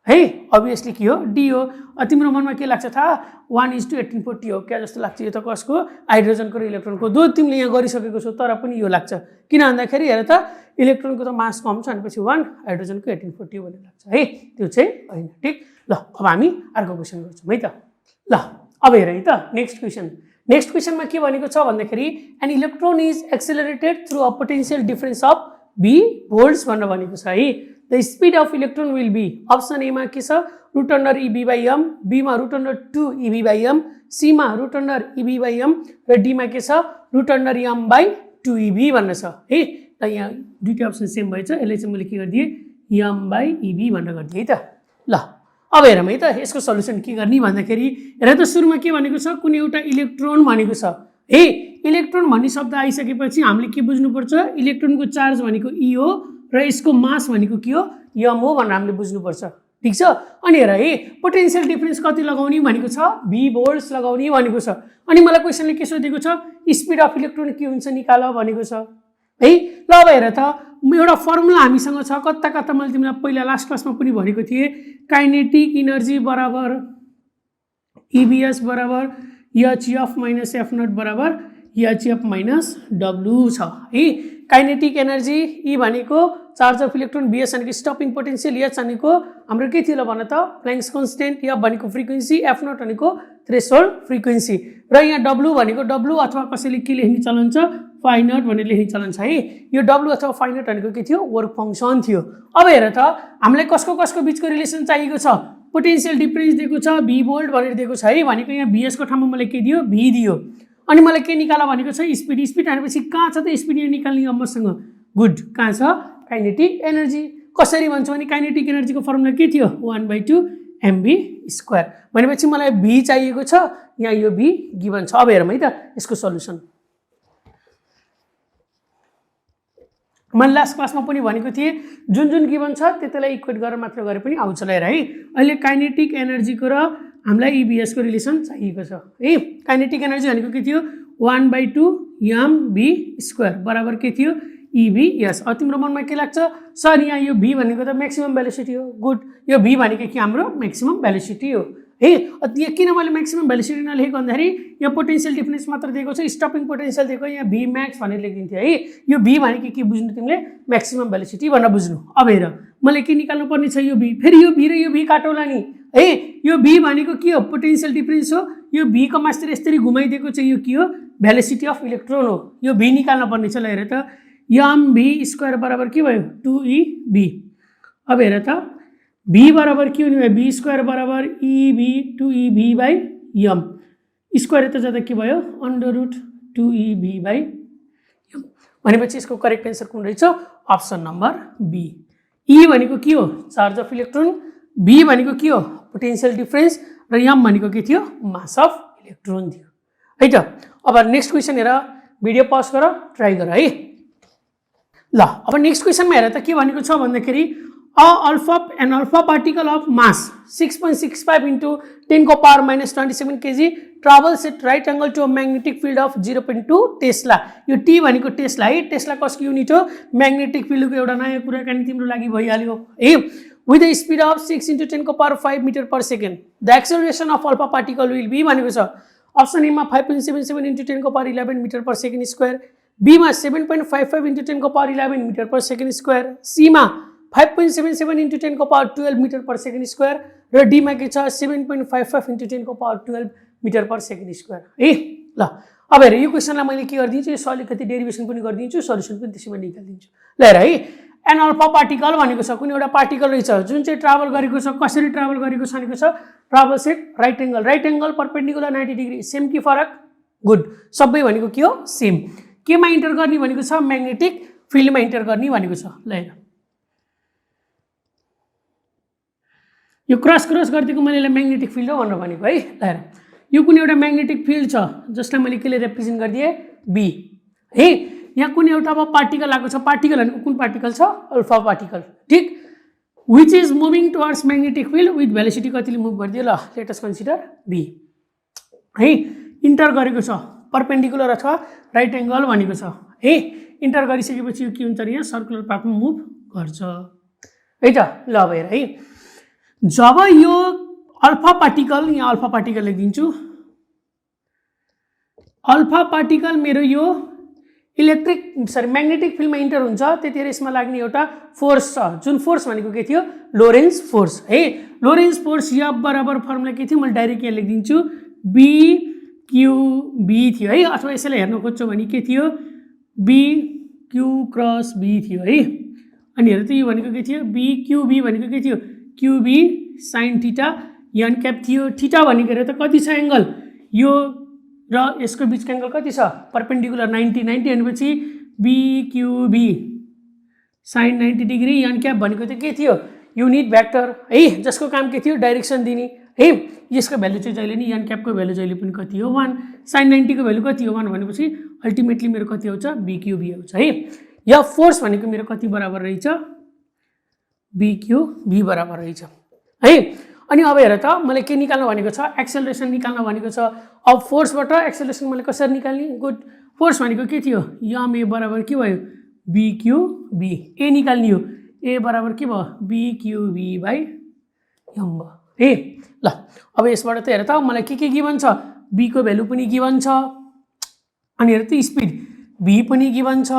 है अभियसली के हो डी हो तिम्रो मनमा के लाग्छ थाहा 1:1840 हो क्या जस्तो लाग्छ यो त कसको हाइड्रोजनको र इलेक्ट्रोनको दो तिमीले यहाँ गरिसकेको छौ तर पनि यो लाग्छ किन भन्दाखेरि हेर त इलेक्ट्रोनको त मास कम छ भनेपछि 1 हाइड्रोजनको 1840 भन्ने लाग्छ है त्यो चाहिँ होइन ठिक ल अब हामी अर्को क्वेसन गर्छौँ है त ल अब हेर है त नेक्स्ट क्वेसनमा के भनेको छ भन्दाखेरि an electron is accelerated through a potential difference of B volts भनेर भनेको छ है the speed of electron will be option A मा के छ √EB/m बी मा √2 EB/m सी मा √EB/m र डी मा के छ √m/2 EB भन्ने छ है त यहाँ दुईटै अप्सन सेम भएछ यसले चाहिँ मैले के गरिदिए m/EB भनेर गरिदिए है त ल अब हेरौँ है त यसको सल्युसन के गर्ने भन्दाखेरि हेर त सुरुमा के भनेको छ कुनै एउटा इलेक्ट्रोन भनेको छ है इलेक्ट्रोन भन्ने शब्द आइसकेपछि हामीले के बुझ्नुपर्छ इलेक्ट्रोनको चार्ज भनेको ई हो र यसको मास भनेको के हो यम हो भनेर हामीले बुझ्नुपर्छ ठीक छ अनि हेर है पोटेन्शियल डिफरेन्स कति लगाउने भनेको छ बी भोल्ट्स लगाउने भनेको छ अनि मलाई क्वेसनले के सोधेको छ स्पिड अफ इलेक्ट्रोन के हुन्छ निकाल भनेको छ है ल अब हेर त एउटा फर्मुला हामीसँग छ कता मैले तिमीलाई पहिला लास्ट क्लासमा पनि भनेको थिएँ काइनेटिक इनर्जी बराबर EBS बराबर HF माइनस F0 बराबर HF माइनस W छ है काइनेटिक एनर्जी E भनेको चार्ज अफ इलेक्ट्रोन BS भनेको स्टपिङ पोटेन्शियल H भनेको हाम्रो के थियो भन त प्ल्याङ्क्स कन्स्टेन्ट F भनेको फ्रिक्वेन्सी F0 भनेको थ्रेसहोल्ड फ्रिक्वेन्सी र यहाँ W भनेको W अथवा कसैले के लेख्ने चलन छ फाइनट भनेर लेख्ने चलन छ है यो W अथवा फाइनट भनेको के थियो वर्क फङ्सन थियो अब हेर त हामीलाई कसको बीचको रिलेसन चाहिएको छ पोटेन्शियल डिफरेन्स दिएको छ V भोल्ट भनेर दिएको छ है भनेको यहाँ BS को ठाउँमा मलाई के दियो V दियो अनि मलाई के निकाला भनेको छ स्पिड भनेपछि कहाँ छ त स्पिड यहाँ निकाल्ने मसँग गुड कहाँ छ काइनेटिक एनर्जी कसरी भन्छौ भने काइनेटिक एनर्जीको फर्मुला के थियो 1/2 mv² भनेपछि मलाई V चाहिएको छ यहाँ यो V गिवन छ अब हेरौँ है त यसको सल्युसन मैले लास्ट क्लासमा पनि भनेको थिएँ जुन गिवन छ त्यसलाई इक्वेट गरेर मात्र गरे पनि आउँछ ल है अहिले काइनेटिक एनर्जीको र हामीलाई EBS को रिलेसन चाहिएको छ है काइनेटिक एनर्जी भनेको के थियो 1/2 mv² बराबर के थियो EBS अब तिम्रो मनमा के लाग्छ सर यहाँ यो V भनेको त म्याक्सिमम भेलोसिटी हो गुड यो V भनेको के हाम्रो म्याक्सिमम भेलोसिटी हो है यहाँ किन मैले म्याक्सिमम भेलोसिटी नलेखेको भन्दाखेरि यहाँ पोटेन्शियल डिफरेन्स मात्र दिएको छ स्टपिङ पोटेन्शियल दिएको यहाँ V max भनेर लेखिदिन्थ्यो है यो V भनेको के बुझ्नु तिमीले म्याक्सिमम भेलोसिटी भनेर बुझ्नु अब हेर मैले के निकाल्नु पर्ने छ यो V फेरि यो V र यो V काटौला नि है यो V भनेको के हो पोटेन्शियल डिफरेन्स हो यो V को मास्टर यसरी घुमाइदिएको चाहिँ यो के हो भेलोसिटी अफ इलेक्ट्रोन हो यो V निकाल्न पर्ने छ ल हेर त mv² बराबर के भयो 2EB अब हेर त V बराबर के हुने भयो V² बराबर EB 2EB/m स्क्वायर यता जाँदा के भयो √2EB/m भनेपछि यसको करेक्ट एन्सर कुन रहेछ अप्सन नम्बर बी E भनेको के हो चार्ज अफ इलेक्ट्रोन B भनेको के हो पोटेन्शियल डिफरेन्स र m भनेको के थियो मास अफ इलेक्ट्रोन थियो है त अब नेक्स्ट क्वेसन हेर भिडियो पज गर ट्राई गर है ल अब नेक्स्ट क्वेसनमा हेर त के भनेको छ भन्दाखेरि an alpha particle of mass 6.65 into 10 को power minus 27 kg travels at right angle to a magnetic field of 0.2 Tesla यो T भनेको टेस्ला है टेस्ला कसको युनिट हो म्याग्नेटिक फिल्डको एउटा नयाँ कुराकानी तिम्रो लागि भइहाल्यो है with a speed of 6 into 10 को power 5 meter per second the acceleration of alpha particle will be भनेको छ अप्सन ए मा 5.77 into 10 को power 11 meter per second square B मा 7.55 into 10 को power 11 meter per second square C मा 5.77 into 10 को power 12 meter per second square र D मा के छ 7.55 into 10 को power 12 meter per second square है ल अब हेर यो क्वेसनलाई मैले के गर्दिन्छु यो अलिकति डेरिभेसन पनि गर्दिन्छु सल्युसन पनि त्यसैमा निकाल्दिन्छु ल हेर है एन अल्फा पार्टिकल भनेको छ कुनै एउटा पार्टिकल रहेछ जुन चाहिँ ट्राभल गरेको छ कसरी ट्राभल गरेको छ भनेको छ travel set right angle perpendicular 90 degree same कि फरक गुड सबै भनेको के हो सेम केमा इन्टर गर्ने भनेको छ म्याग्नेटिक फिल्डमा इन्टर गर्ने भनेको छ ल हेर यो क्रस गरिदिएको मैले म्याग्नेटिक फिल्ड हो भनेर भनेको है ल हेर यो कुनै एउटा म्याग्नेटिक फिल्ड छ जसलाई मैले केले रिप्रेजेन्ट गरिदिए बी है यहाँ कुन एउटा अब पार्टिकल आएको छ, पार्टिकल भनेको कुन पार्टिकल छ, अल्फा पार्टिकल, ठिक, which is moving towards magnetic filled with velocity कतिले मुभ गरिदियो, ल लेट अस कन्सिडर बी है, इन्टर गरेको छ, परपेन्डिकुलर अथवा राइट एङ्गल भनेको छ है, इन्टर गरिसकेपछि यो के हुन्छ यहाँ सर्कुलर पाथमा मुभ गर्छ है त। ल अब हेर है, जब यो अल्फा पार्टिकल, यहाँ अल्फा पार्टिकल लेखिदिन्छु, अल्फा पार्टिकल मेरो यो म्याग्नेटिक फिल्डमा इन्टर हुन्छ, त्यतिखेर यसमा लाग्ने एउटा फोर्स छ, जुन फोर्स भनेको के थियो, लोरेन्ज फोर्स है। लोरेन्ज फोर्स या बराबर फर्मुला के थियो, मैले डाइरेक्ट यहाँ लेखिदिन्छु, BQB थियो है, अथवा यसैलाई हेर्न खोज्छौँ भने के थियो, BQ क्रस B थियो है। अनि हेर त यो भनेको के थियो, BQB भनेको के थियो, QB sine theta N cap थियो, थीटा भनेको हेर त कति छ एङ्गल, यो र यसको बिचको एङ्गल कति छ, परपेन्डिकुलर 90 भनेपछि BQB sine 90 degree, N cap भनेको त के थियो, युनिट भेक्टर है, जसको काम के थियो डाइरेक्सन दिने है। यसको भ्यालु चाहिँ जहिले नि एन क्यापको भ्यालु जहिले पनि कति हो 1, साइन 90 को भ्यालु कति हो 1 भनेपछि अल्टिमेटली मेरो कति आउँछ, BQB आउँछ है। या फोर्स भनेको मेरो कति बराबर रहेछ, BQB बराबर रहेछ है। अनि अब हेर त मैले के निकाल्न भनेको छ, एक्सेलरेसन निकाल्न भनेको छ। अब फोर्सबाट एक्सेलरेसन मैले कसरी निकाल्ने, गुड, फोर्स भनेको के थियो, यम ए बराबर के भयो, BQB, ए निकाल्ने हो, ए बराबर के भयो, BQB बाई यम भयो है। ल अब यसबाट त हेर त मलाई के गिभन छ, बी को भ्यालु पनि गिभन छ, अनि हेर त स्पिड भी पनि गिभन छ।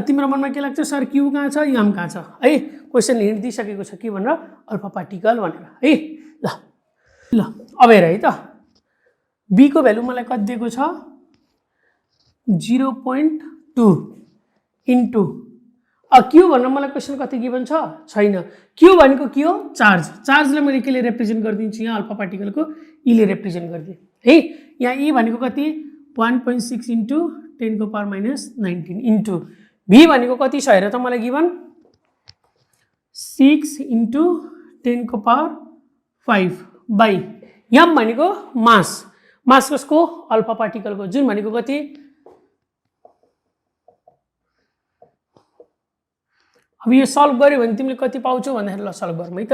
तिम्रो मनमा के लाग्छ, सर क्यू कहाँ छ, यम कहाँ छ है, क्वेसन हिन्ट दिइसकेको छ के भनेर, अल्फा पार्टिकल भनेर है। ल अब हेर है त, बी को भ्यालु मलाई कति दिएको छ, 0.2 इन्टु क्यू भनेर मलाई क्वेसन कति गिभन छ, छैन। क्यू भनेको के हो, चार्ज, चार्जलाई मैले केले रिप्रेजेन्ट गरिदिन्छु, यहाँ अल्फा पार्टिकलको ईले रिप्रेजेन्ट गरिदिएँ है। यहाँ ई भनेको कति, 1.6 इन्टु 10 को पावर माइनस 19 इन्टु भी भनेको कति छ हेर त मलाई गिभन, 6 इन्टु 10 को पावर 5 बाई यम भनेको मास, मास कसको, अल्फा पार्टिकलको, जुन भनेको कति, अब यो सल्भ गर्यो भने तिमीले कति पाउँछौ भन्दाखेरि ल सल्भ गरौँ है त।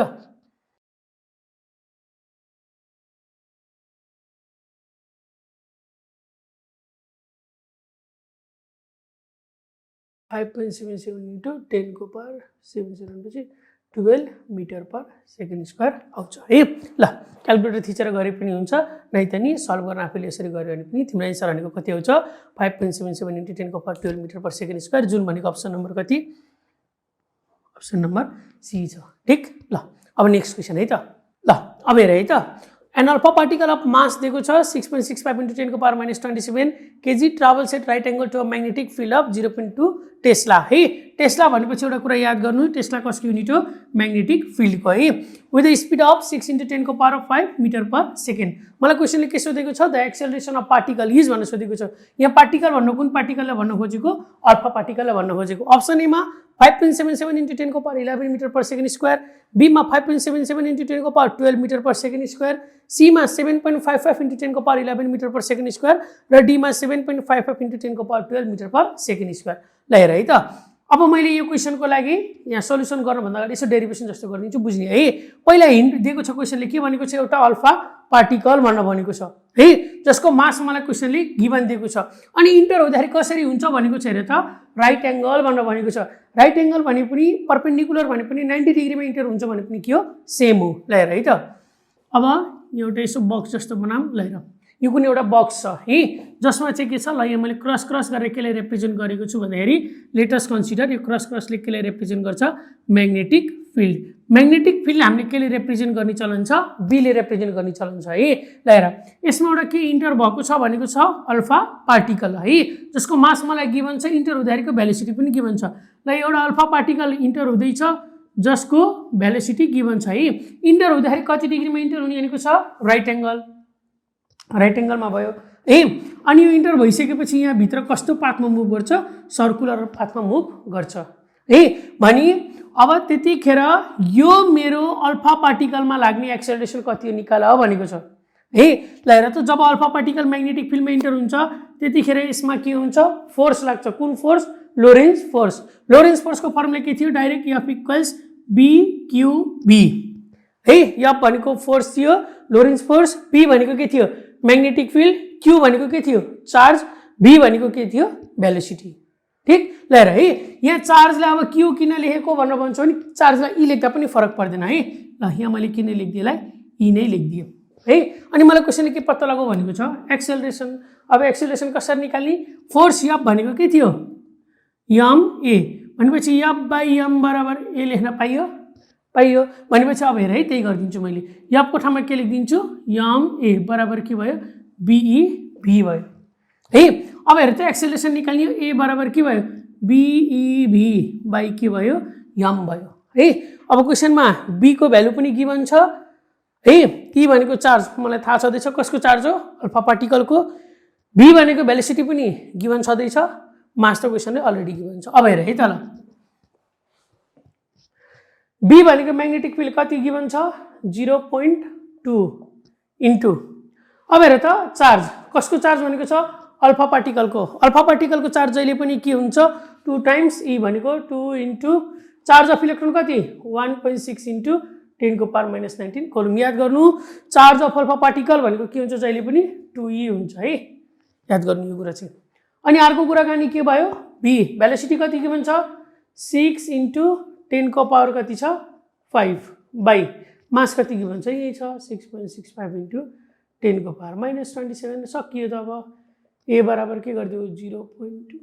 5.77 इन्टु 10 को पावर 77 पछि 12 मिटर पर सेकेन्ड स्क्वायर आउँछ है। ल क्यालकुलेटर थिचेर गरे पनि हुन्छ, नै त नि सल्भ गर्न आफैले यसरी गर्यो भने पनि तिम्रो एन्सर भनेको कति आउँछ, 5.77 इन्टु 10 को power 12 metre per second square, जुन भनेको अप्सन नम्बर कति, अप्सन नम्बर सी छ, ठिक। ल अब नेक्स्ट क्वेसन है त। ल अब हेर है त, an alpha particle of mass दिएको छ 6.65 इन्टु 10 को power minus 27 KG travels at right angle to a magnetic field of 0.2 tesla है। टेस्ला भनेपछि एउटा कुरा याद गर्नु, टेस्ला कसको युनिट हो, म्याग्नेटिक फिल्डको है। With the speed of 6 into 10 को पावर 5 मिटर पर सेकेन्ड। मलाई क्वेसनले के सोधेको छ, the acceleration of particle is भनेर सोधेको छ। यहाँ पार्टिकल भन्नु कुन पार्टिकललाई भन्न खोजेको, अल्फा पार्टिकललाई भन्न खोजेको। अप्सन एमा 5.77 इन्टु 10 को power 11 metre per second square, बीमा 5.77 इन्टु 10 को power 12 metre per second square, सीमा 7.55 इन्टु 10 को power 11 metre per second square र डीमा 7.55 इन्टु 10 को power 12 metre per second square. ल हेर है त, अब मैले यो क्वेसनको लागि यहाँ सोल्युसन गर्नुभन्दा अगाडि यसो डेरिभेसन जस्तो गरिदिन्छु, बुझ्ने है। पहिला हिन्ट दिएको छ क्वेसनले, के भनेको छ, एउटा अल्फा पार्टिकल भन्न भनेको छ है, जसको मास मलाई क्वेसनले गिभन दिएको छ। अनि इन्टर हुँदाखेरि कसरी हुन्छ भनेको छ हेर त, राइट एङ्गल भनेर भनेको छ। राइट एङ्गल भने पनि पर्पेन्डिकुलर भने पनि 90 डिग्रीमा इन्टर हुन्छ भने पनि के हो, सेम हो। ल हेर है त, अब एउटा यसो बक्स जस्तो बनाऊँ। ल हेर, यो कुनै एउटा बक्स छ है, जसमा चाहिँ के छ, ल यहाँ मैले क्रस क्रस गरेर केलाई रिप्रेजेन्ट गरेको छु भन्दाखेरि लेटस कन्सिडर, यो क्रस क्रसले केलाई रिप्रेजेन्ट गर्छ, म्याग्नेटिक फिल्ड। म्याग्नेटिक फिल्ड हामीले केले रिप्रेजेन्ट गर्ने चलन छ, बीले रिप्रेजेन्ट गर्ने चलन छ है। ल हेर, यसमा एउटा के इन्टर भएको छ भनेको छ, अल्फा पार्टिकल है, जसको मास मलाई गिभन छ, इन्टर हुँदाखेरिको भेलोसिटी पनि गिभन छ। ल एउटा अल्फा पार्टिकल इन्टर हुँदैछ, जसको भेलोसिटी गिभन छ है। इन्टर हुँदाखेरि कति डिग्रीमा इन्टर हुने भनेको छ, राइट एङ्गल, राइट एङ्गलमा भयो है। अनि यो इन्टर भइसकेपछि यहाँ भित्र कस्तो पाथमा मुभ गर्छ, सर्कुलर पाथमा मुभ गर्छ है। भनी अब त्यतिखेर यो मेरो अल्फा पार्टिकलमा लाग्ने एक्सेलरेसन कति हो निकाल भनेको छ है। ल हेर त, जब अल्फा पार्टिकल म्याग्नेटिक फिल्डमा इन्टर हुन्छ त्यतिखेर यसमा के हुन्छ, फोर्स लाग्छ। कुन फोर्स, लोरेन्ज फोर्सको फर्मुला के थियो डाइरेक्ट एफ इक्वल्स BQB है। एफ भनेको फोर्स थियो, लोरेन्ज फोर्स, पी भनेको के थियो म्याग्नेटिक फिल्ड, क्यू भनेको के थियो चार्ज, बी भनेको के थियो भेलोसिटी। ठीक ल हेर है, यहाँ चार्जलाई अब क्यू किन लेखेको भनेर भन्छ भने चार्जलाई ई लेख्दा पनि फरक पर्दैन है। ल यहाँ मैले किन लेखिदिएँ ई नै लेखिदिएँ है। अनि मलाई क्वेसनले के पत्ता लगाऊ भनेको छ एक्सेलरेसन। अब एक्सेलरेसन कसरी निकाल्ने, फोर्स एफ भनेको के थियो एम ए भनेपछि एफ बाई एम बराबर ए लेख्न पाइयो भनेपछि अब हेर है त्यही गरिदिन्छु मैले, एफको ठाउँमा के लेखिदिन्छु एम ए बराबर के भयो बिई भी भयो है। अब हेर त एक्सेलरेसन निकाल्ने, ए बराबर के भयो बिई भी बाई के भयो एम भयो है। अब क्वेसनमा बी को भ्यालु पनि गिभन छ है। ई भनेको चार्ज मलाई थाहा छँदैछ कसको चार्ज हो अल्फा पार्टिकलको, बी भनेको भेलोसिटी पनि गिभन छँदैछ, मास त क्वेसनले अलरेडी गिभन छ। अब हेर है त ल बी भनेको म्याग्नेटिक फिल्ड कति गिभन छ 0.2 इन्टु, अब हेर त चार्ज कसको चार्ज भनेको छ अल्फा पार्टिकलको चार्ज जहिले पनि के हुन्छ 2 टाइम्स ई भनेको 2 इन्टु चार्ज अफ इलेक्ट्रोन कति 1.6 इन्टु 10⁻⁻19 कोलम। याद गर्नु चार्ज अफ अल्फा पार्टिकल भनेको के हुन्छ जहिले पनि 2e हुन्छ है, याद गर्नु यो कुरा चाहिँ। अनि अर्को कुराकानी के भयो बी भेलोसिटी कति गिभन छ 6 इन्टु 10⁻⁻ कति छ 5 बाई मास कति गिभन छ यही छ 6.65 इन्टु 10⁻⁻27 सकियो त। अब ए बराबर के गरिदियो 0.2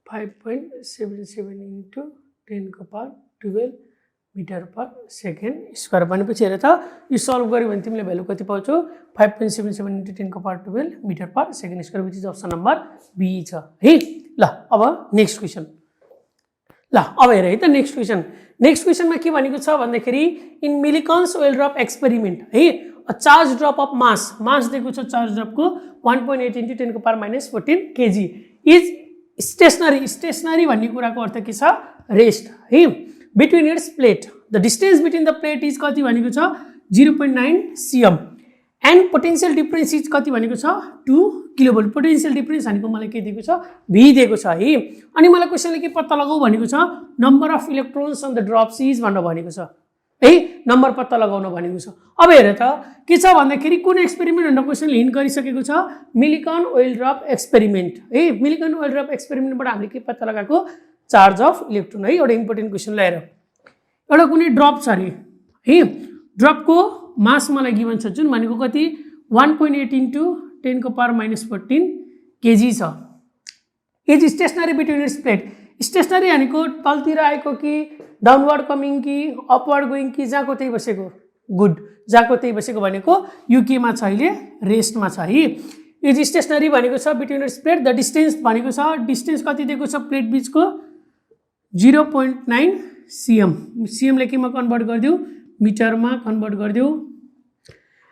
5.77 into 10⁻12 metre per second square भनेपछि हेर त यो सल्भ गर्यो भने तिमीले भ्यालु कति पाउँछौ 5.77 into 10⁻12 metre per second square which is option number B छ है। ल अब नेक्स्ट क्वेसन, ल अब हेर है त नेक्स्ट क्वेसनमा के भनेको छ भन्दाखेरि in Millikan's oil drop experiment है a charge drop of mass दिएको छ चार्ज ड्रपको 1.8 इन्टु 10⁻14 केजी इज स्टेसनरी भन्ने कुराको अर्थ के छ रेस्ट है। Between its plate the distance between the plate is कति भनेको छ 0.9 cm and potential difference is कति भनेको छ 2 किलोभोल्ट। पोटेन्सियल डिफरेन्स भनेको मलाई के दिएको छ भी दिएको छ है। अनि मलाई क्वेसनले के पत्ता लगाऊ भनेको छ number of electrons on the drops is भनेर भनेको छ है, नम्बर पत्ता लगाउन भनेको छ। अब हेर त के छ भन्दाखेरि कुन एक्सपेरिमेन्ट भनेर क्वेसनले हिन्ट गरिसकेको छ मिलिकन ओइल ड्रप एक्सपेरिमेन्ट है। मिलिकन ओइल ड्रप एक्सपेरिमेन्टबाट हामीले के पत्ता लगाएको चार्ज अफ इलेक्ट्रोन है। एउटा इम्पोर्टेन्ट क्वेसन ल्याएर एउटा कुनै ड्रप छ अरे है, ड्रपको मास मलाई गिभन छ जुन भनेको कति 1.8 इन्टु 10⁻14 केजी छ। Is stationery between its plate, stationery भनेको तलतिर आएको कि डाउनवर्ड कमिङ कि अपवर्ड गोइङ कि जहाँको त्यही बसेको गुड जहाँको त्यही बसेको भनेको युकेमा छ अहिले रेस्टमा छ है। इज स्टेसनरी भनेको छ between its plate, the distance भनेको छ डिस्टेन्स कति दिएको छ प्लेट बिचको 0.9 cm, सीएमले केमा कन्भर्ट गरिदियो मिटरमा कन्भर्ट गरिदियो।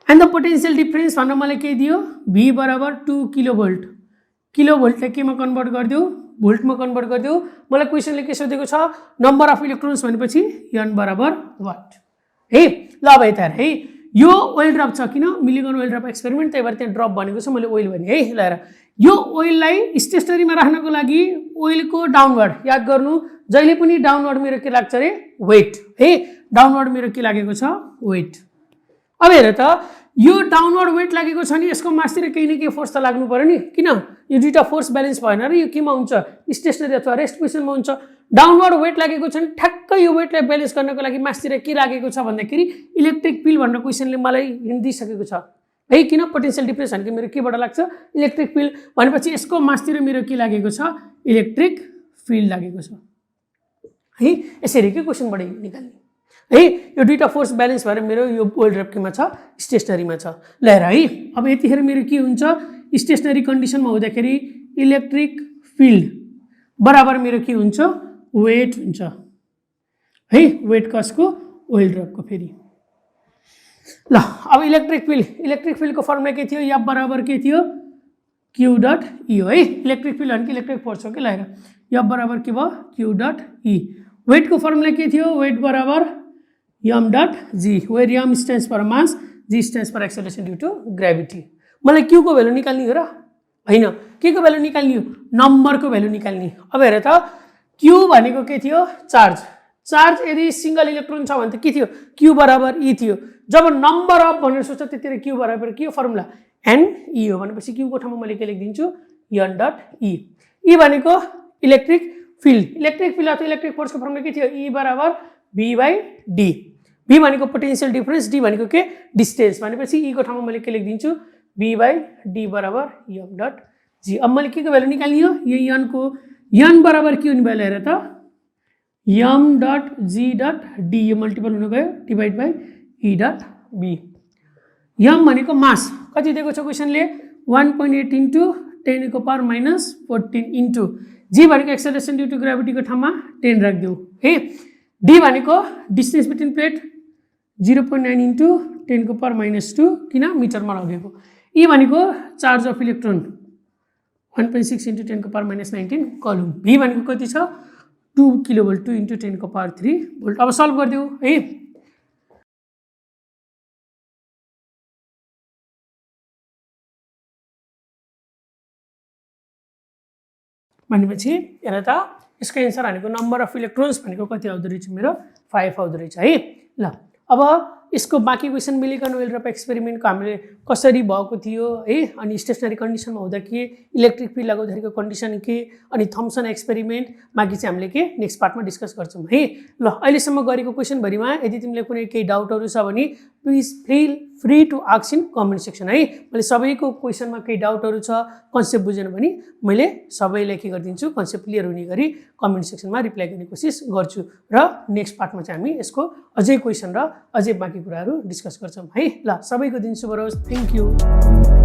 एन्ड द पोटेन्सियल डिफरेन्स भनेर मलाई के दियो भी बराबर 2 किलोभोल्ट, किलोभोल्टले केमा कन्भर्ट गरिदियो भोल्टमा कन्भर्ट गरिदियो। मलाई क्वेसनले के सोधेको छ नम्बर अफ इलेक्ट्रोन्स भनेपछि n बराबर वाट है। ल अब यता हेर है यो ओइल ड्रप छ किन मिलिकन ओइल ड्रप एक्सपेरिमेन्ट त्यही भएर त्यहाँ ड्रप भनेको छ मैले ओइल भने है। ल हेर यो ओइललाई स्टेसनरीमा राख्नको लागि ओइलको डाउनवर्ड याद गर्नु जहिले पनि डाउनवर्ड मेरो के लाग्छ अरे वेट है, डाउनवर्ड मेरो के लागेको छ वेट। अब हेर त यो डाउनवर्ड वेट लागेको छ नि यसको मासतिर केही न केही फोर्स त लाग्नु पर्यो नि, किन यो दुईटा फोर्स ब्यालेन्स भएन र यो केमा हुन्छ स्टेसनरी अथवा रेस्ट पोजिसनमा हुन्छ। डाउनवर्ड वेट लागेको छ नि ठ्याक्कै यो वेटलाई ब्यालेन्स गर्नको लागि मासतिर के लागेको छ भन्दाखेरि इलेक्ट्रिक फिल्ड भनेर क्वेसनले मलाई हिन्ट दिइसकेको छ है। किन पोटेन्सियल डिफरेन्स भनेको मेरो केबाट लाग्छ इलेक्ट्रिक फिल्ड भनेपछि यसको मासतिर मेरो के लागेको छ इलेक्ट्रिक फिल्ड लागेको छ है। यसरी के क्वेसनबाट निकाल्ने है। यो दुईटा फोर्स ब्यालेन्स भएर मेरो यो ओइल ड्रप केमा छ स्टेसनरीमा छ। ल हेर है अब यतिखेर मेरो के हुन्छ स्टेसनरी कन्डिसनमा हुँदाखेरि इलेक्ट्रिक फिल्ड बराबर मेरो के हुन्छ वेट हुन्छ है, वेट कसको ओइल ड्रपको फेरि। ल अब इलेक्ट्रिक फिल्डको फर्मुला के थियो एफ बराबर के थियो क्यू डट ई हो है। इलेक्ट्रिक फिल्ड भनेको इलेक्ट्रिक फोर्स हो कि। ल हेर एफ बराबर के भयो क्यू डट ई। वेटको फर्मुला के थियो वेट बराबर m dot g where m stands for mass g stands for acceleration due to gravity मलाई q को भ्यालु निकाल्ने हो र हैन के को भ्यालु निकाल्ने हो नम्बरको भ्यालु निकाल्ने अब हेर त q भनेको के थियो चार्ज चार्ज यदि सिंगल इलेक्ट्रोन छ भने त के थियो q बराबर e थियो जब नम्बर अफ भनेर सोच्छ त्यतिखेर q बराबर के हो फर्मुला n e हो भनेपछि q को ठाउँमा मैले के लेखिदिन्छु n डट e e भनेको इलेक्ट्रिक फिल्ड अथवा इलेक्ट्रिक फोर्सको फर्मुला के थियो e बराबर v बाइ d v भनेको पोटेन्शियल डिफरेन्स d भनेको के डिस्टेन्स भनेपछि e को ठाउँमा मैले के लेखिदिन्छु v बाइ d बराबर m डट g अब मैले के को भ्यालु निकाल्ने हो यो n को n बराबर के हुने भयो हेर त m dot g dot d यो मल्टिपल हुन गयो divide by e dot b m भनेको मास कति दिएको छ क्वेशनले 1.8 इन्टु 10 को पावर माइनस 14 इन्टु g भनेको एक्सेलरेसन ड्यू टु ग्रेभिटी को ठाउँमा 10 राख्दियौ है d भनेको डिस्टेन्स बिट्विन प्लेट 0.9 इन्टु 10 को पावर माइनस 2 किन मिटरमा लगेको e भनेको चार्ज अफ इलेक्ट्रोन 1.6 इन्टु 10 को पावर माइनस 19 कलम v भनेको कति छ 2 किलोभोल्ट 2 इन्टु 10 को पावर 3 भोल्ट अब सल्भ गरिदिऊ है भनेपछि हेर त यसको एन्सर भनेको नम्बर अफ इलेक्ट्रोन्स भनेको कति आउँदो रहेछ मेरो 5 आउँदो रहेछ है ल अब यसको बाँकी क्वेसन मिलिकन वेलरप एक्सपेरिमेन्टको हामीले कसरी भएको थियो है अनि स्टेसनरी कन्डिसनमा हुँदा के इलेक्ट्रिक फिल्ड लगाउँदाखेरिको कन्डिसन के अनि थम्सन एक्सपेरिमेन्ट बाँकी चाहिँ हामीले के नेक्स्ट पार्टमा डिस्कस गर्छौँ है ल अहिलेसम्म गरेको क्वेसनभरिमा यदि तिमीले कुनै केही डाउटहरू छ भने please feel free to ask in comment section है मैले सबैको क्वेसनमा केही डाउटहरू छ कन्सेप्ट बुझेन भने मैले सबैलाई के गरिदिन्छु कन्सेप्ट क्लियर हुने गरी कमेन्ट सेक्सनमा रिप्लाई गर्ने कोसिस गर्छु र नेक्स्ट पार्टमा चाहिँ हामी यसको अझै क्वेसन र अझै बाँकी कुराहरू डिस्कस गर्छौँ है ल सबैको दिन शुभ रहोस् थ्याङ्क यू